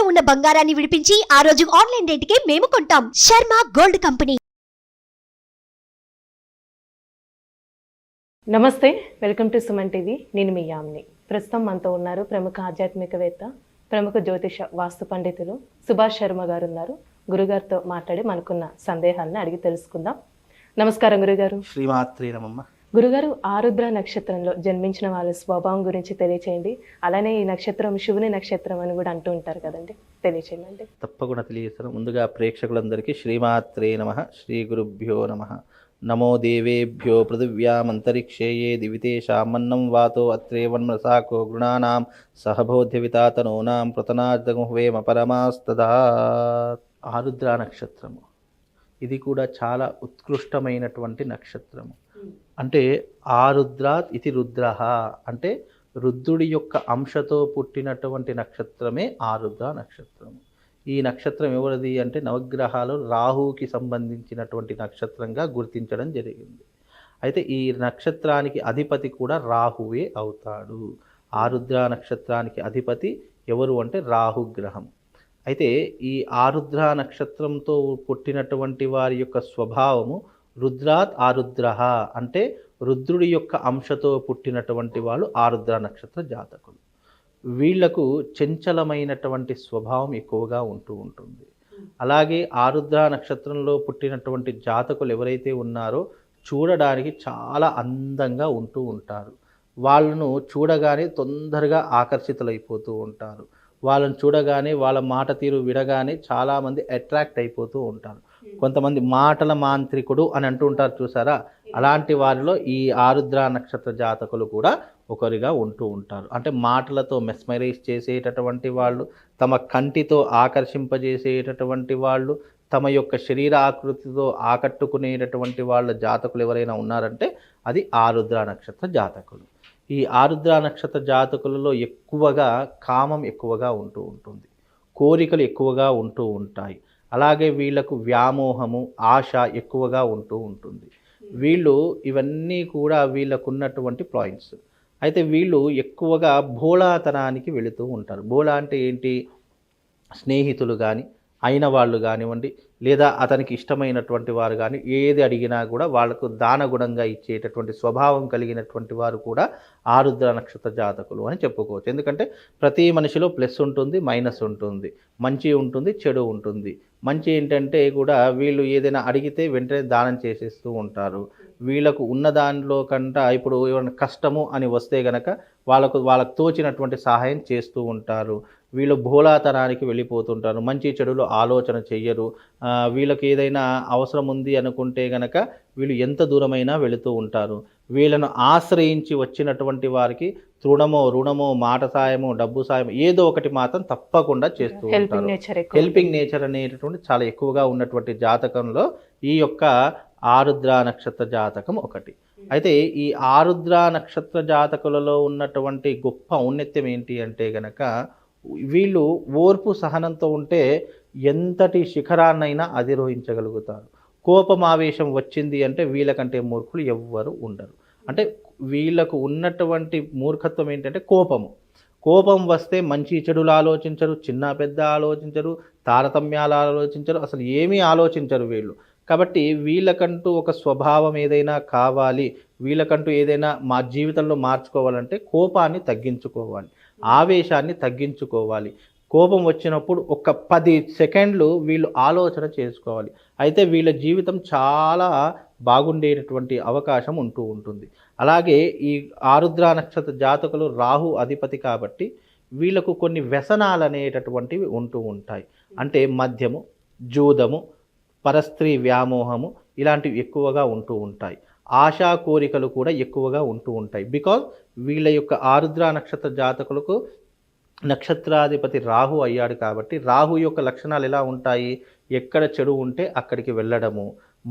ఉన్న బంగారాన్ని విడిపించి ఆ రోజు ఆన్లైన్ రేటుకే మేము కొంటాం. Sharma gold company. నమస్తే, వెల్కమ్ టు సుమన్ టీవీ. నేను మీ యామిని. ప్రస్తుతం మనతో ఉన్నారు ప్రముఖ ఆధ్యాత్మికవేత్త, ప్రముఖ జ్యోతిష వాస్తు పండితులు సుభాష్ శర్మ గారు ఉన్నారు. గురుగారితో మాట్లాడి మనకున్న సందేహాలను అడిగి తెలుసుకుందాం. నమస్కారం గురుగారు. శ్రీమాత్రే నమః. గురుగారు, ఆరుద్ర నక్షత్రంలో జన్మించిన వాళ్ళ స్వభావం గురించి తెలియచేయండి. అలానే ఈ నక్షత్రం శివుని నక్షత్రం అని కూడా అంటూ ఉంటారు కదండి, తెలియచేయండి. తప్పకుండా తెలియజేస్తాను. ముందుగా ప్రేక్షకులందరికీ శ్రీమాత్రే నమః, శ్రీ గురుభ్యో నమః. నమో దేవేభ్యో పృథివ్యామంతరిక్షే ఏ దివితేషామన్నం వాతో అత్రేవన్మసాకో గృణానాం సహబోధ్యవితాతనూనాం ప్రతనార్దగుహ్వేమ పరమాస్తదా. ఆరుద్ర నక్షత్రము ఇది కూడా చాలా ఉత్కృష్టమైనటువంటి నక్షత్రము. అంటే ఆరుద్రాత్ ఇది రుద్ర, అంటే రుద్రుడి యొక్క అంశతో పుట్టినటువంటి నక్షత్రమే ఆరుద్ర నక్షత్రము. ఈ నక్షత్రం ఎవరిది అంటే నవగ్రహాలు రాహుకి సంబంధించినటువంటి నక్షత్రంగా గుర్తించడం జరిగింది. అయితే ఈ నక్షత్రానికి అధిపతి కూడా రాహువే అవుతాడు. ఆరుద్ర నక్షత్రానికి అధిపతి ఎవరు అంటే రాహుగ్రహం. అయితే ఈ ఆరుద్ర నక్షత్రంతో పుట్టినటువంటి వారి యొక్క స్వభావము రుద్రాత్ ఆరుద్ర, అంటే రుద్రుడి యొక్క అంశతో పుట్టినటువంటి వాళ్ళు ఆరుద్ర నక్షత్ర జాతకులు. వీళ్లకు చంచలమైనటువంటి స్వభావం ఎక్కువగా ఉంటూ ఉంటుంది. అలాగే ఆరుద్ర నక్షత్రంలో పుట్టినటువంటి జాతకులు ఎవరైతే ఉన్నారో చూడడానికి చాలా అందంగా ఉంటూ ఉంటారు. వాళ్ళను చూడగానే తొందరగా ఆకర్షితులైపోతూ ఉంటారు. వాళ్ళని చూడగానే వాళ్ళ మాట తీరు వినగానే చాలామంది అట్రాక్ట్ అయిపోతూ ఉంటారు. కొంతమంది మాటల మాంత్రికుడు అని అంటూ ఉంటారు చూసారా, అలాంటి వారిలో ఈ ఆరుద్ర నక్షత్ర జాతకులు కూడా ఒకరిగా ఉంటూ ఉంటారు. అంటే మాటలతో మెస్మరైజ్ చేసేటటువంటి వాళ్ళు, తమ కంటితో ఆకర్షింపజేసేటటువంటి వాళ్ళు, తమ యొక్క శరీర ఆకృతితో ఆకట్టుకునేటటువంటి వాళ్ళ జాతకులు ఎవరైనా ఉన్నారంటే అది ఆరుద్ర నక్షత్ర జాతకులు. ఈ ఆరుద్ర నక్షత్ర జాతకులలో ఎక్కువగా కామం ఎక్కువగా ఉంటూ ఉంటుంది, కోరికలు ఎక్కువగా ఉంటూ ఉంటాయి. అలాగే వీళ్ళకు వ్యామోహము, ఆశ ఎక్కువగా ఉంటూ ఉంటుంది. వీళ్ళు ఇవన్నీ కూడా వీళ్ళకున్నటువంటి పాయింట్స్. అయితే వీళ్ళు ఎక్కువగా భోళాతనానికి వెళుతూ ఉంటారు. భోళా అంటే ఏంటి? స్నేహితులు కానీ అయిన వాళ్ళు కానివ్వండి, లేదా అతనికి ఇష్టమైనటువంటి వారు కానీ ఏది అడిగినా కూడా వాళ్ళకు దానగుణంగా ఇచ్చేటటువంటి స్వభావం కలిగినటువంటి వారు కూడా ఆరుద్ర నక్షత్ర జాతకులు అని చెప్పుకోవచ్చు. ఎందుకంటే ప్రతి మనిషిలో ప్లస్ ఉంటుంది, మైనస్ ఉంటుంది, మంచి ఉంటుంది, చెడు ఉంటుంది. మంచి ఏంటంటే కూడా వీళ్ళు ఏదైనా అడిగితే వెంటనే దానం చేసేస్తూ ఉంటారు. వీళ్ళకు ఉన్న దానిలో కంటే ఇప్పుడు ఏమైనా కష్టము అని వస్తే గనక వాళ్ళకు తోచినటువంటి సహాయం చేస్తూ ఉంటారు. వీళ్ళు భోళాతనానికి వెళ్ళిపోతుంటారు, మంచి చెడులు ఆలోచన చెయ్యరు. వీళ్ళకి ఏదైనా అవసరం ఉంది అనుకుంటే గనక వీళ్ళు ఎంత దూరమైనా వెళుతూ ఉంటారు. వీళ్ళను ఆశ్రయించి వచ్చినటువంటి వారికి తృణమో రుణమో మాట సాయమో డబ్బు సాయం ఏదో ఒకటి మాత్రం తప్పకుండా చేస్తూ ఉంటారు. హెల్పింగ్ నేచర్ అనేటటువంటి చాలా ఎక్కువగా ఉన్నటువంటి జాతకంలో ఈ యొక్క ఆరుద్ర నక్షత్ర జాతకం ఒకటి. అయితే ఈ ఆరుద్ర నక్షత్ర జాతకులలో ఉన్నటువంటి గొప్ప ఔన్నత్యం ఏంటి అంటే గనక వీళ్ళు ఓర్పు సహనంతో ఉంటే ఎంతటి శిఖరాన్నైనా అధిరోహించగలుగుతారు. కోపం ఆవేశం వచ్చింది అంటే వీళ్ళకంటే మూర్ఖులు ఎవ్వరు ఉండరు. అంటే వీళ్ళకు ఉన్నటువంటి మూర్ఖత్వం ఏంటంటే కోపం వస్తే మంచి చెడులు ఆలోచించరు, చిన్న పెద్ద ఆలోచించరు, తారతమ్యాలు ఆలోచించరు, అసలు ఏమీ ఆలోచించరు వీళ్ళు. కాబట్టి వీళ్ళకంటూ ఒక స్వభావం ఏదైనా కావాలి, వీళ్ళకంటూ ఏదైనా మా జీవితంలో మార్చుకోవాలంటే కోపాన్ని తగ్గించుకోవాలి, ఆవేశాన్ని తగ్గించుకోవాలి. కోపం వచ్చినప్పుడు ఒక 10 సెకండ్లు వీళ్ళు ఆలోచన చేసుకోవాలి. అయితే వీళ్ళ జీవితం చాలా బాగుండేటటువంటి అవకాశం ఉంటూ ఉంటుంది. అలాగే ఈ ఆరుద్ర నక్షత్ర జాతకులు రాహు అధిపతి కాబట్టి వీళ్ళకు కొన్ని వ్యసనాలు అనేటటువంటివి ఉంటూ ఉంటాయి. అంటే మద్యము, జూదము, పరస్త్రీ వ్యామోహము ఇలాంటివి ఎక్కువగా ఉంటూ ఉంటాయి. ఆశా కోరికలు కూడా ఎక్కువగా ఉంటూ ఉంటాయి. బికాజ్ వీళ్ళ యొక్క ఆరుద్ర నక్షత్ర జాతకులకు నక్షత్రాధిపతి రాహు అయ్యాడు కాబట్టి రాహు యొక్క లక్షణాలు ఎలా ఉంటాయి? ఎక్కడ చెడు ఉంటే అక్కడికి వెళ్ళడము,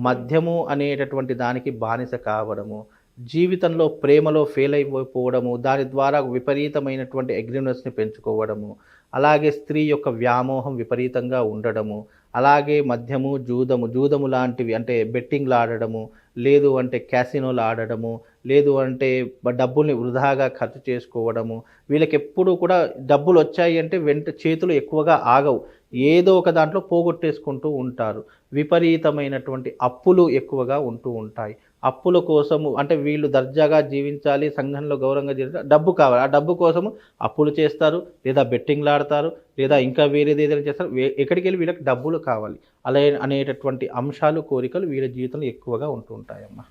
మద్యము అనేటటువంటి దానికి బానిస కావడము, జీవితంలో ప్రేమలో ఫెయిల్ అయిపోవడము, దాని ద్వారా విపరీతమైనటువంటి అగ్రెసివ్నెస్ని పెంచుకోవడము, అలాగే స్త్రీ యొక్క వ్యామోహం విపరీతంగా ఉండడము, అలాగే మద్యము, జూదము లాంటివి అంటే బెట్టింగ్లు ఆడడము, లేదు అంటే క్యాసినోలు ఆడడము, లేదు అంటే డబ్బుల్ని వృధాగా ఖర్చు చేసుకోవడము. వీళ్ళకి ఎప్పుడూ కూడా డబ్బులు వచ్చాయి అంటే చేతులు ఎక్కువగా ఆగవు, ఏదో ఒక దాంట్లో పోగొట్టేసుకుంటూ ఉంటారు. విపరీతమైనటువంటి అప్పులు ఎక్కువగా ఉంటూ ఉంటాయి. అప్పుల కోసము అంటే వీళ్ళు దర్జాగా జీవించాలి, సంఘంలో గౌరవంగా జీవించాలి, డబ్బు కావాలి. ఆ డబ్బు కోసము అప్పులు చేస్తారు, లేదా బెట్టింగ్లు ఆడతారు, లేదా ఇంకా వేరేది ఏదైనా చేస్తారు. ఎక్కడికి వెళ్ళి వీళ్ళకి డబ్బులు కావాలి అలా అనేటటువంటి అంశాలు, కోరికలు వీళ్ళ జీవితంలో ఎక్కువగా ఉంటూ ఉంటాయమ్మా.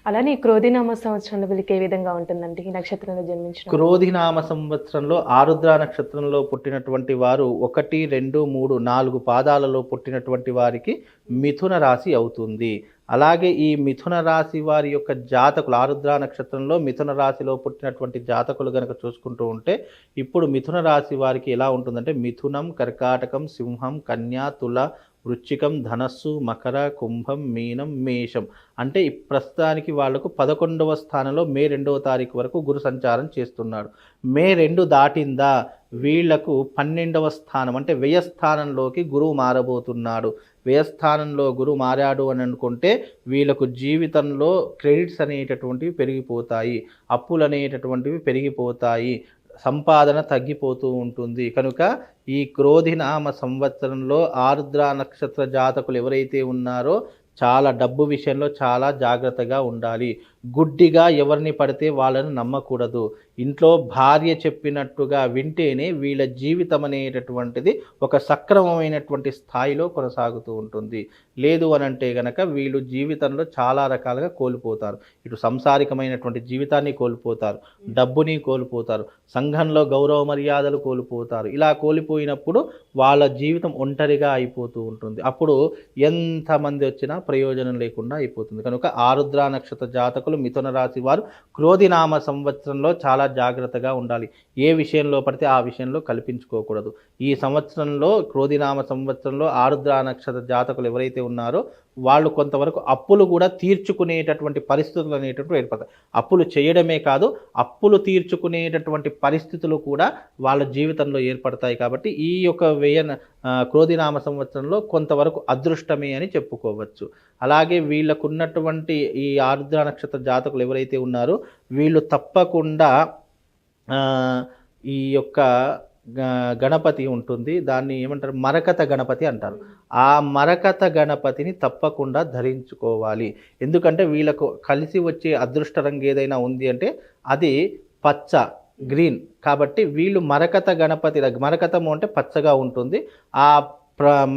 అలానే ఈ క్రోధినామ సంవత్సరంలో వీళ్ళకి ఏ విధంగా ఉంటుందండి ఈ నక్షత్రంలో జన్మించిన? క్రోధినామ సంవత్సరంలో ఆరుద్ర నక్షత్రంలో పుట్టినటువంటి వారు 1, 2, 3, 4 పాదాలలో పుట్టినటువంటి వారికి మిథున రాశి అవుతుంది. అలాగే ఈ మిథున రాశి వారి యొక్క జాతకులు, ఆరుద్ర నక్షత్రంలో మిథున రాశిలో పుట్టినటువంటి జాతకులు కనుక చూసుకుంటూ ఉంటే ఇప్పుడు మిథున రాశి వారికి ఎలా ఉంటుందంటే మిథునం, కర్కాటకం, సింహం, కన్యా, తుల, వృశ్చికం, ధనస్సు, మకర, కుంభం, మీనం, మేషం. అంటే ప్రస్తుతానికి వాళ్లకు 11వ స్థానంలో మే 2వ తారీఖు వరకు గురు సంచారం చేస్తున్నాడు. మే 2 దాటిందా వీళ్లకు 12వ స్థానం అంటే వ్యయస్థానంలోకి గురువు మారబోతున్నాడు. వ్యయస్థానంలో గురువు మారాడు అని అనుకుంటే వీళ్ళకు జీవితంలో క్రెడిట్స్ అనేటటువంటివి పెరిగిపోతాయి, అప్పులు అనేటటువంటివి పెరిగిపోతాయి, సంపాదన తగ్గిపోతూ ఉంటుంది. కనుక ఈ క్రోధినామ సంవత్సరంలో ఆరుద్ర నక్షత్ర జాతకులు ఎవరైతే ఉన్నారో చాలా డబ్బు విషయంలో చాలా జాగ్రత్తగా ఉండాలి. గుడ్డిగా ఎవరిని పడితే వాళ్ళని నమ్మకూడదు. ఇంట్లో భార్య చెప్పినట్టుగా వింటేనే వీళ్ళ జీవితం అనేటటువంటిది ఒక సక్రమమైనటువంటి స్థాయిలో కొనసాగుతూ ఉంటుంది. లేదు అనంటే గనక వీళ్ళు జీవితంలో చాలా రకాలుగా కోల్పోతారు. ఇటు సంసారికమైనటువంటి జీవితాన్ని కోల్పోతారు, డబ్బుని కోల్పోతారు, సంఘంలో గౌరవ మర్యాదలు కోల్పోతారు. ఇలా కోల్పోయినప్పుడు వాళ్ళ జీవితం ఒంటరిగా అయిపోతూ ఉంటుంది. అప్పుడు ఎంతమంది వచ్చినా ప్రయోజనం లేకుండా అయిపోతుంది. కనుక ఆరుద్ర నక్షత్ర జాతకులు మిథున రాశి వారు క్రోధినామ సంవత్సరంలో చాలా జాగ్రత్తగా ఉండాలి. ఏ విషయంలో పడితే ఆ విషయంలో కల్పించుకోకూడదు. ఈ సంవత్సరంలో క్రోధినామ సంవత్సరంలో ఆరుద్ర నక్షత్ర జాతకులు ఎవరైతే ఉన్నారో వాళ్ళు కొంతవరకు అప్పులు కూడా తీర్చుకునేటటువంటి పరిస్థితులు అనేటటువంటి ఏర్పడతాయి. అప్పులు చేయడమే కాదు, అప్పులు తీర్చుకునేటటువంటి పరిస్థితులు కూడా వాళ్ళ జీవితంలో ఏర్పడతాయి. కాబట్టి ఈ యొక్క క్రోధినామ సంవత్సరంలో కొంతవరకు అదృష్టమే అని చెప్పుకోవచ్చు. అలాగే వీళ్ళకున్నటువంటి ఈ ఆరుద్ర నక్షత్ర జాతకులు ఎవరైతే ఉన్నారో వీళ్ళు తప్పకుండా ఈ యొక్క గణపతి ఉంటుంది, దాన్ని ఏమంటారు మరకత గణపతి అంటారు. ఆ మరకత గణపతిని తప్పకుండా ధరించుకోవాలి. ఎందుకంటే వీళ్ళకు కలిసి వచ్చే అదృష్ట రంగు ఏదైనా ఉంది అంటే అది పచ్చ, గ్రీన్. కాబట్టి వీళ్ళు మరకత గణపతి, మరకతము అంటే పచ్చగా ఉంటుంది, ఆ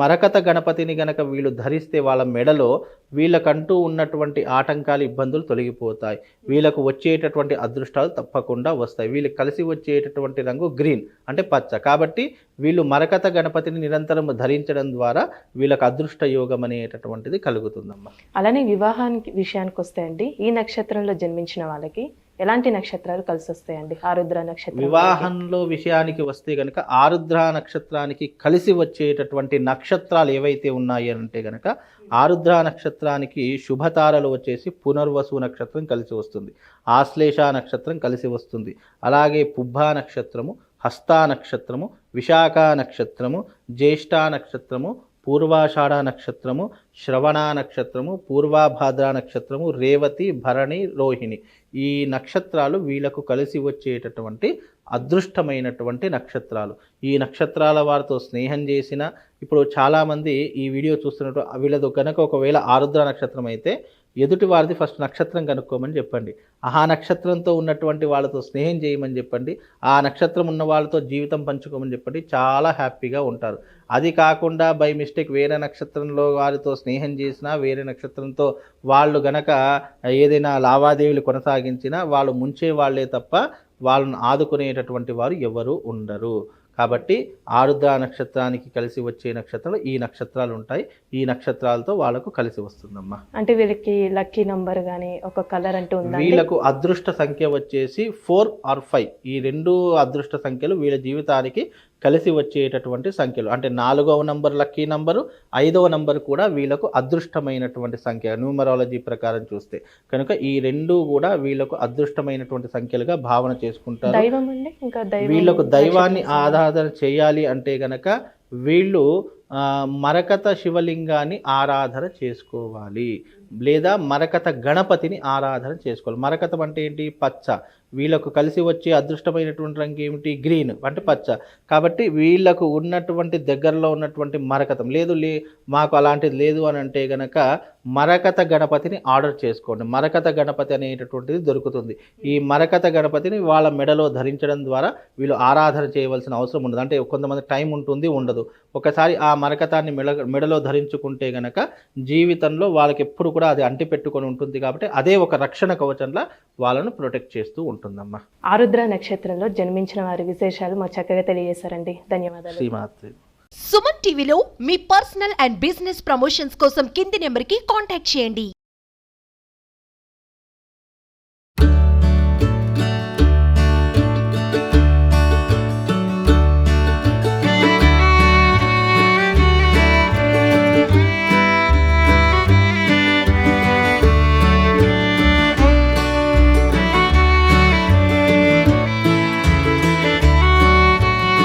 మరకత గణపతిని గనక వీళ్ళు ధరిస్తే వాళ్ళ మెడలో వీళ్ళకంటూ ఉన్నటువంటి ఆటంకాలు, ఇబ్బందులు తొలగిపోతాయి. వీళ్ళకు వచ్చేటటువంటి అదృష్టాలు తప్పకుండా వస్తాయి. వీళ్ళకి కలిసి వచ్చేటటువంటి రంగు గ్రీన్ అంటే పచ్చ. కాబట్టి వీళ్ళు మరకత గణపతిని నిరంతరం ధరించడం ద్వారా వీళ్ళకి అదృష్ట యోగం అనేటటువంటిది కలుగుతుందమ్మా. అలానే వివాహానికి విషయానికి వస్తే అండి, ఈ నక్షత్రంలో జన్మించిన వాళ్ళకి ఎలాంటి నక్షత్రాలు కలిసి వస్తాయండి? ఆరుద్ర నక్షత్రం వివాహంలో విషయానికి వస్తే కనుక ఆరుద్ర నక్షత్రానికి కలిసి వచ్చేటటువంటి నక్షత్రాలు ఏవైతే ఉన్నాయి అంటే కనుక ఆరుద్ర నక్షత్రానికి శుభతారలు వచ్చేసి పునర్వసు నక్షత్రం కలిసి వస్తుంది, ఆశ్లేష నక్షత్రం కలిసి వస్తుంది, అలాగే పుబ్బా నక్షత్రము, హస్తా నక్షత్రము, విశాఖ నక్షత్రము, జ్యేష్ఠ నక్షత్రము, పూర్వాషాఢ నక్షత్రము, శ్రవణ నక్షత్రము, పూర్వాభాద్ర నక్షత్రము, రేవతి, భరణి, రోహిణి. ఈ నక్షత్రాలు వీళ్ళకు కలిసి వచ్చేటటువంటి అదృష్టమైనటువంటి నక్షత్రాలు. ఈ నక్షత్రాల వారితో స్నేహం చేసిన, ఇప్పుడు చాలామంది ఈ వీడియో చూస్తున్నట్టు వీళ్ళతో కనుక ఒకవేళ ఆరుద్ర నక్షత్రం అయితే ఎదుటి వారిది ఫస్ట్ నక్షత్రం కనుక్కోమని చెప్పండి, ఆ నక్షత్రంతో ఉన్నటువంటి వాళ్ళతో స్నేహం చేయమని చెప్పండి, ఆ నక్షత్రం ఉన్న వాళ్ళతో జీవితం పంచుకోమని చెప్పండి, చాలా హ్యాపీగా ఉంటారు. అది కాకుండా బై మిస్టేక్ వేరే నక్షత్రంలో వారితో స్నేహం చేసినా, వేరే నక్షత్రంతో వాళ్ళు గనక ఏదైనా లావాదేవీలు కొనసాగించినా వాళ్ళు ముంచే వాళ్ళే తప్ప వాళ్ళను ఆదుకునేటటువంటి వారు ఎవరు ఉండరు. కాబట్టి ఆరుద్ర నక్షత్రానికి కలిసి వచ్చే నక్షత్రాలు ఈ నక్షత్రాలు ఉంటాయి. ఈ నక్షత్రాలతో వాళ్ళకు కలిసి వస్తుందమ్మా. అంటే వీళ్ళకి లక్కీ నంబర్ కానీ ఒక కలర్ అంటూ ఉందా? వీళ్ళకు అదృష్ట సంఖ్య వచ్చేసి 4 or 5. ఈ రెండు అదృష్ట సంఖ్యలు వీళ్ళ జీవితానికి కలిసి వచ్చేటటువంటి సంఖ్యలు. అంటే 4వ నంబర్ లక్కీ నంబరు, 5వ నంబర్ కూడా వీళ్ళకు అదృష్టమైనటువంటి సంఖ్య న్యూమరాలజీ ప్రకారం చూస్తే. కనుక ఈ రెండు కూడా వీళ్ళకు అదృష్టమైనటువంటి సంఖ్యలుగా భావన చేసుకుంటారు. దైవం అండి, ఇంకా వీళ్ళకు దైవాన్ని ఆరాధన చేయాలి అంటే గనక వీళ్ళు మరకత శివలింగాన్ని ఆరాధన చేసుకోవాలి. లేదా మరకత గణపతిని ఆరాధన చేసుకోవాలి. మరకతం అంటే ఏంటి? పచ్చ. వీళ్ళకు కలిసి వచ్చే అదృష్టమైనటువంటి రంగు ఏమిటి? గ్రీన్ అంటే పచ్చ. కాబట్టి వీళ్ళకు ఉన్నటువంటి దగ్గరలో ఉన్నటువంటి మరకతం మాకు అలాంటిది లేదు అని అంటే గనక మరకత గణపతిని ఆర్డర్ చేసుకోండి. మరకత గణపతి అనేటటువంటిది దొరుకుతుంది. ఈ మరకత గణపతిని వాళ్ళ మెడలో ధరించడం ద్వారా వీళ్ళు ఆరాధన చేయవలసిన అవసరం ఉండదు. అంటే కొంతమంది టైం ఉంటుంది, ఉండదు. ఒకసారి ఆ మరకతాన్ని మెడలో ధరించుకుంటే గనక జీవితంలో వాళ్ళకి ఎప్పుడు కూడా అది అంటి పెట్టుకొని ఉంటుంది. కాబట్టి అదే ఒక రక్షణ కవచంలా వాళ్ళను ప్రొటెక్ట్ చేస్తూ ఉంటుందమ్మా. ఆరుద్ర నక్షత్రంలో జన్మించిన వారి విశేషాలు మాకు చక్కగా తెలియజేశారండి. ధన్యవాదాలు. శ్రీమాత్రి. సుమన్ టీవీలో మీ పర్సనల్ అండ్ బిజినెస్ ప్రమోషన్స్ కోసం కింది నెంబర్కి కాంటాక్ట్ చేయండి.